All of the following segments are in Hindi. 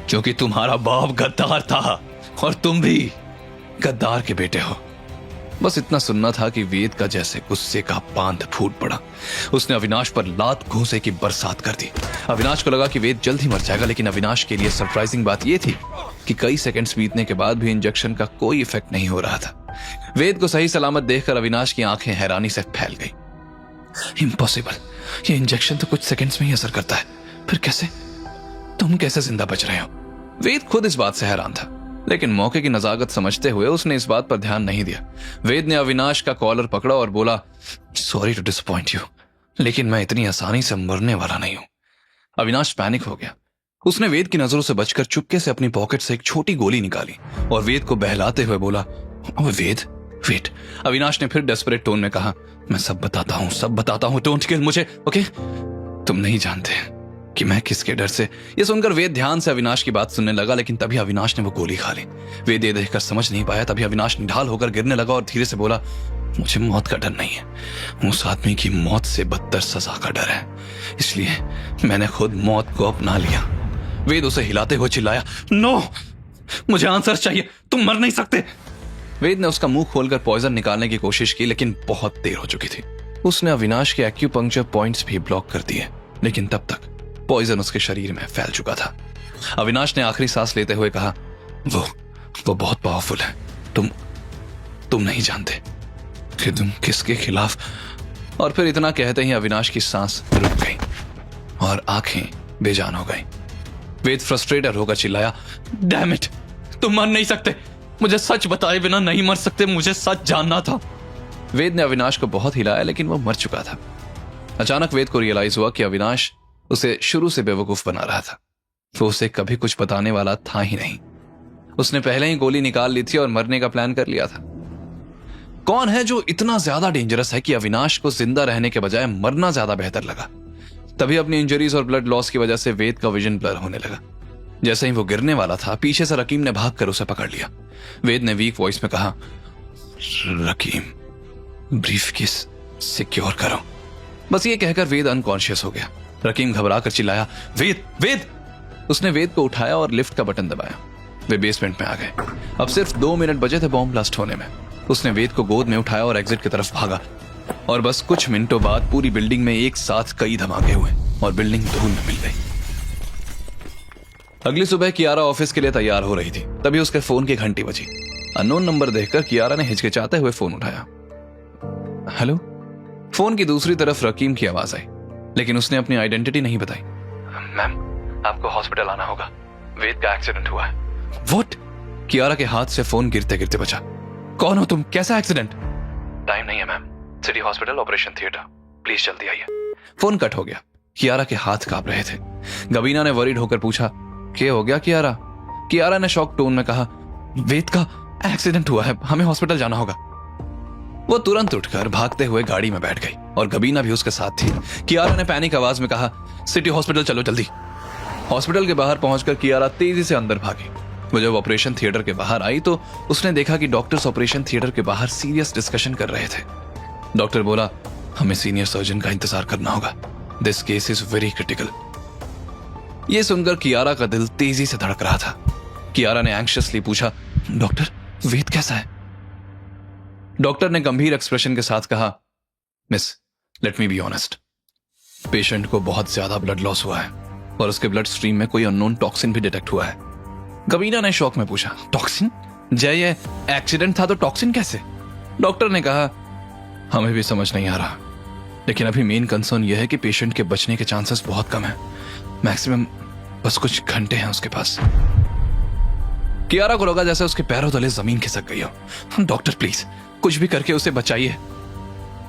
क्योंकि तुम्हारा बाप गद्दार था और तुम भी गद्दार के बेटे हो। बस इतना सुनना था कि वेद का जैसे गुस्से का बांध फूट पड़ा। उसने अविनाश पर लात घूंसे की बरसात कर दी। अविनाश को लगा कि वेद जल्द ही मर जाएगा, लेकिन अविनाश के लिए सरप्राइजिंग बात यह थी कि कई सेकंड्स बीतने के बाद भी इंजेक्शन का कोई इफेक्ट नहीं हो रहा था। वेद को सही सलामत देखकर अविनाश की आंखें हैरानी से फैल गई। इम्पॉसिबल, ये इंजेक्शन तो कुछ सेकंड्स में ही असर करता है, फिर कैसे? तुम कैसे जिंदा बच रहे हो? वेद खुद इस बात से हैरान था, लेकिन मौके की नजाकत समझते हुए उसने इस बात पर ध्यान नहीं दिया। वेद ने अविनाश का कॉलर पकड़ा और बोला, सॉरी टू डिसअपॉइंट यू, लेकिन मैं इतनी आसानी से मरने वाला नहीं हूं। अविनाश पैनिक हो गया। उसने वेद की नजरों से बचकर चुपके से अपनी पॉकेट से एक छोटी गोली निकाली और वेद को बहलाते हुए बोला, वेद वेट। अविनाश ने फिर डेस्परेट टोन में कहा, मैं सब बताता हूं, डोंट किल मुझे, ओके? तुम नहीं जानते कि मैं किसके डर से। यह सुनकर वेद ध्यान से अविनाश की बात सुनने लगा, लेकिन तभी अविनाश ने वो गोली खा ली। वेद ये देखकर समझ नहीं पाया। तभी अविनाश निढाल होकर गिरने लगा और धीरे से बोला, मुझे मौत का डर नहीं है, उस आदमी की मौत से बदतर सजा का डर है, इसलिए मैंने खुद मौत को अपना लिया। वेद उसे हिलाते हुए चिल्लाया, नो, मुझे आंसर चाहिए, तुम मर नहीं सकते। वेद ने उसका मुंह खोलकर पॉइजन निकालने की कोशिश की, लेकिन बहुत देर हो चुकी थी। उसने अविनाश के एक्यूपंक्चर पॉइंट्स भी ब्लॉक कर दिए, लेकिन तब तक पॉइजन उसके शरीर में फैल चुका था। अविनाश ने आखिरी सांस लेते हुए कहा, वो बहुत पावरफुल है, तुम नहीं जानते कि तुम किसके खिलाफ। और फिर इतना कहते ही अविनाश की सांस रुक गई और आंखें बेजान हो गई। वेद फ्रस्ट्रेटेड होकर चिल्लाया, डैम इट, तुम मर नहीं सकते, मुझे सच बताए बिना नहीं मर सकते, मुझे सच जानना था। वेद ने अविनाश को बहुत हिलाया, लेकिन वो मर चुका था। अचानक वेद को रियलाइज हुआ कि अविनाश उसे शुरू से बेवकूफ बना रहा था। वो उसे कभी कुछ बताने वाला था ही नहीं। उसने पहले ही गोली निकाल ली थी और मरने का प्लान कर लिया था। कौन है जो इतना ज्यादा डेंजरस है कि अविनाश को जिंदा रहने के बजाय मरना ज्यादा बेहतर लगा? तभी अपनी इंजरीज और ब्लड लॉस की वजह से वेद का विजन ब्लर होने लगा। जैसे ही वो गिरने वाला था, पीछे से रकीम ने भागकर उसे पकड़ लिया। वेद ने वीक वॉइस में कहा, रकीम, ब्रीफकेस सिक्योर करो। बस ये कहकर वेद अनकॉन्शियस हो गया। रकीम घबरा कर चिल्लाया, वेद। उसने वेद को उठाया और लिफ्ट का बटन दबाया। वे बेसमेंट में आ गए। अब सिर्फ 2 मिनट बचे थे बॉम्ब ब्लास्ट होने में। उसने वेद को गोद में उठाया और एग्जिट की तरफ भागा, और बस कुछ मिनटों बाद पूरी बिल्डिंग में एक साथ कई धमाके हुए और बिल्डिंग धूल में मिल गई। अगली सुबह कियारा ऑफिस के लिए तैयार हो रही थी, तभी उसके फोन की घंटी बजी। अननोन नंबर देखकर कियारा ने हिचकिचाते हुए फोन उठाया। हेलो। फोन की दूसरी तरफ रकीम की आवाज आई, लेकिन उसने अपनी आइडेंटिटी नहीं बताई। मैम, आपको हॉस्पिटल आना होगा, वेद का एक्सीडेंट हुआ है। व्हाट? कियारा के हाथ से फोन गिरते गिरते बचा। कौन हो तुम? कैसा एक्सीडेंट? टाइम नहीं है ma'am, city hospital operation theatre, please जल्दी आइए। फोन कट हो गया। कियारा के हाथ कांप रहे थे। गबीना ने वरीड होकर पूछा, क्या हो गया कियारा? कियारा ने शॉक टोन में कहा, वेद का एक्सीडेंट हुआ है, हमें हॉस्पिटल जाना होगा। वो तुरंत उठकर भागते हुए गाड़ी में बैठ गई और गबीना भी उसके साथ थी। कियारा ने पैनिक आवाज में कहा, सिटी हॉस्पिटल चलो जल्दी। हॉस्पिटल के बाहर पहुंचकर कियारा तेजी से अंदर भागी। वो जब ऑपरेशन थिएटर के बाहर आई तो उसने देखा कि डॉक्टर्स ऑपरेशन थिएटर के बाहर सीरियस डिस्कशन कर रहे थे। डॉक्टर बोला, हमें सीनियर सर्जन का इंतजार करना होगा, this case is very critical. यह सुनकर कियारा का दिल तेजी से धड़क रहा था। कियारा ने एंग्शियसली पूछा, डॉक्टर, वेद कैसा है? डॉक्टर ने गंभीर एक्सप्रेशन के साथ कहा, miss, let me be honest, patient को बहुत ज्यादा ब्लड लॉस हुआ है और उसके ब्लड स्ट्रीम में कोई अननोन टॉक्सिन भी डिटेक्ट हुआ है। गबीना ने शॉक में पूछा, टॉक्सिन? जय, ये एक्सीडेंट था तो टॉक्सिन कैसे? डॉक्टर ने कहा, हमें भी समझ नहीं आ रहा, लेकिन अभी मेन कंसर्न यह है कि पेशेंट के बचने के चांसेस बहुत कम है, मैक्सिमम बस कुछ घंटे हैं उसके पास। कियारा को लगा जैसे उसके पैरों तले जमीन खिसक गई हो। डॉक्टर प्लीज कुछ भी करके उसे बचाइए।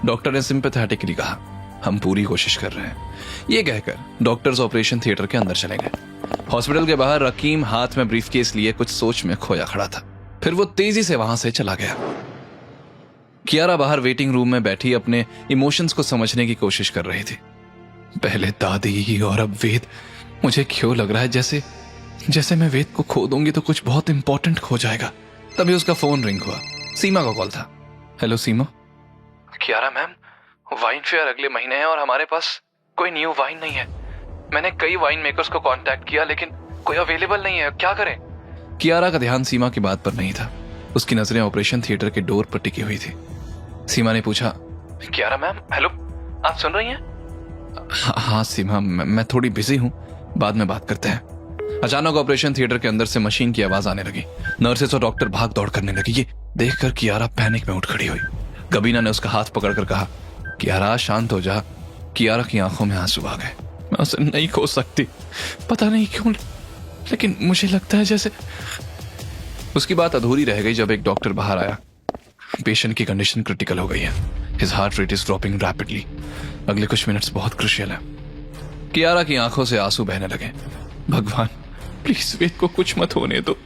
डॉक्टर ने सिंपैथेटिकली कहा, हम पूरी कोशिश कर रहे हैं। यह कहकर डॉक्टर्स ऑपरेशन थिएटर के अंदर चले गए। हॉस्पिटल के बाहर रकीम हाथ में ब्रीफकेस लिए कुछ सोच में खोया खड़ा था। फिर वो तेजी से वहां से चला गया। कियारा बाहर वेटिंग रूम में बैठी अपने इमोशंस को समझने की कोशिश कर रही थी। पहले दादी और अब वेद। मुझे क्यों लग रहा है जैसे मैं वेद को खो दूंगी तो कुछ बहुत इंपॉर्टेंट खो जाएगा। तभी उसका फोन रिंग हुआ। सीमा का कॉल था। हेलो सीमा। कियारा मैम, वाइन फेयर अगले महीने है और हमारे पास कोई न्यू वाइन नहीं है। मैंने कई वाइन मेकर्स को कांटेक्ट किया, लेकिन कोई अवेलेबल नहीं है, क्या करें? कियारा का ध्यान सीमा की बात पर नहीं था। उसकी नजरें ऑपरेशन थिएटर के डोर पर टिकी हुई थी। सीमा ने पूछा, कियारा मैम, हेलो, आप सुन रही हैं? हाँ सीमा, मैं थोड़ी बिजी हूँ, बाद में बात करते हैं। अचानक ऑपरेशन थिएटर के अंदर से मशीन की आवाज आने लगी। नर्सेस और डॉक्टर भाग दौड़ करने लगी। ये देखकर कियारा पैनिक में उठ खड़ी हुई। गबीना ने उसका हाथ पकड़कर कहा, कियारा शांत हो जा। कियारा की आंखों में आंसू आ गए। मैं उसे नहीं खो सकती, पता नहीं क्यों, लेकिन मुझे लगता है जैसे। उसकी बात अधूरी रह गई जब एक डॉक्टर बाहर आया। पेशेंट की कंडीशन क्रिटिकल हो गई है। His heart rate is dropping rapidly. अगले कुछ मिनट्स बहुत क्रूशियल है। कियारा की आंखों से आंसू बहने लगे। भगवान प्लीज वेद को कुछ मत होने दो।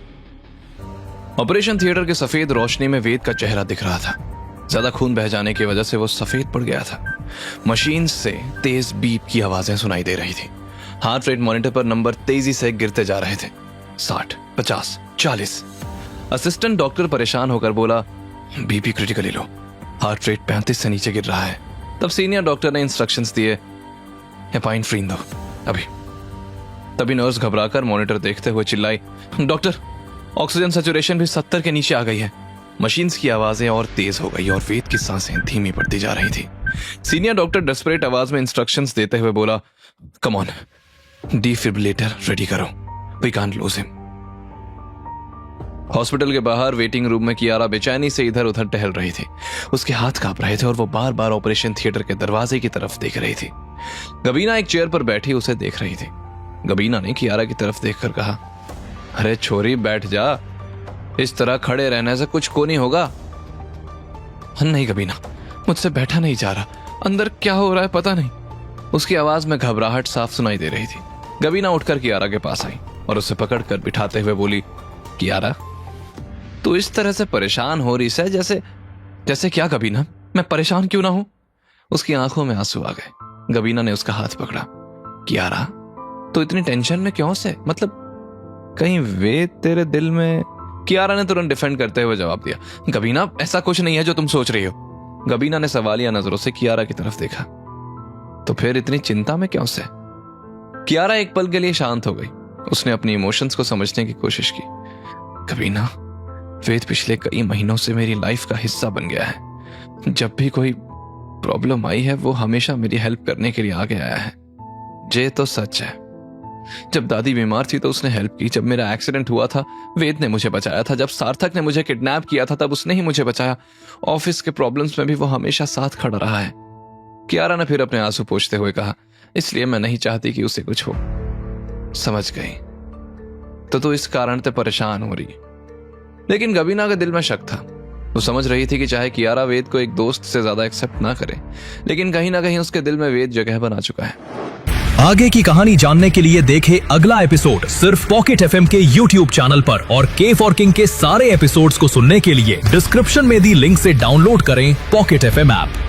ऑपरेशन थिएटर के सफेद रोशनी में वेद का चेहरा दिख रहा था। ज्यादा खून बह जाने की वजह से वो सफेद पड़ गया था। मशीन से तेज बीप की आवाजें सुनाई दे रही थी। हार्ट रेट मॉनिटर पर नंबर तेजी से गिरते जा रहे थे। 60, 50, 40। असिस्टेंट डॉक्टर परेशान होकर बोला, बीपी क्रिटिकली लो, हार्ट रेट 35 से नीचे गिर रहा है। तब सीनियर डॉक्टर ने इंस्ट्रक्शंस दिए, एपाइनेफ्रीन दो अभी। तभी नर्स घबराकर मॉनिटर देखते हुए चिल्लाई, डॉक्टर, ऑक्सीजन सैचुरेशन भी 70 के नीचे आ गई है। मशीन्स की आवाजें और तेज हो गई और वेद की सांसें धीमी पड़ती जा रही थी। सीनियर डॉक्टर डेस्परेट आवाज में इंस्ट्रक्शंस देते हुए बोला, कम ऑन, डिफिब्रिलेटर रेडी करो, we can't lose him. Hospital के बाहर वेटिंग रूम में कियारा बेचैनी से इधर उधर टहल रही थी। उसके हाथ कांप रहे थे और वो बार बार ऑपरेशन थिएटर के दरवाजे की तरफ देख रही थी। गबीना एक चेयर पर बैठी उसे देख रही थी। गबीना ने कियारा की तरफ देखकर कहा, अरे छोरी बैठ जा, इस तरह खड़े रहने से कुछ को नहीं होगा। नहीं गबीना, मुझसे बैठा नहीं जा रहा, अंदर क्या हो रहा है पता नहीं। उसकी आवाज में घबराहट साफ सुनाई दे रही थी। गबीना उठकर कियारा के पास आई और उसे पकड़कर बिठाते हुए बोली, कियारा तू इस तरह से परेशान हो रही है जैसे क्या गबीना, मैं परेशान क्यों ना हूं? उसकी आंखों में आंसू आ गए। गबीना ने उसका हाथ पकड़ा, कियारा तो इतनी टेंशन में क्यों से, मतलब कहीं वेद तेरे दिल में? कियारा ने तुरंत डिफेंड करते हुए जवाब दिया, गबीना ऐसा कुछ नहीं है जो तुम सोच रही हो। गबीना ने सवालिया नजरों से कियारा की तरफ देखा, तो फिर इतनी चिंता में क्यों से? कियारा एक पल के लिए शांत हो गई। उसने अपनी इमोशंस को समझने की कोशिश की। गबीना, वेद पिछले कई महीनों से मेरी लाइफ का हिस्सा बन गया है। जब भी कोई प्रॉब्लम आई है वो हमेशा मेरी हेल्प करने के लिए आगे आया है। ये तो सच है। जब दादी बीमार थी तो उसने हेल्प की। जब मेरा एक्सीडेंट हुआ था वेद ने मुझे बचाया था। जब सार्थक ने मुझे किडनैप किया था तब उसने ही मुझे बचाया। ऑफिस के प्रॉब्लम्स में भी वो हमेशा साथ खड़ा रहा है। कियारा ने फिर अपने आंसू पोंछते हुए कहा, इसलिए मैं नहीं चाहती कि उसे कुछ हो। समझ गई, तो तू इस कारण से परेशान हो रही। लेकिन गबीना के दिल में शक था। वो समझ रही थी कि चाहे कियारा वेद को एक दोस्त से ज्यादा एक्सेप्ट ना करे, लेकिन कहीं ना कहीं उसके दिल में वेद जगह बना चुका है। आगे की कहानी जानने के लिए देखें अगला एपिसोड सिर्फ पॉकेट एफएम के यूट्यूब चैनल पर, और के फॉर किंग के सारे एपिसोड्स को सुनने के लिए डिस्क्रिप्शन में दी लिंक से डाउनलोड करें पॉकेट एफएम ऐप।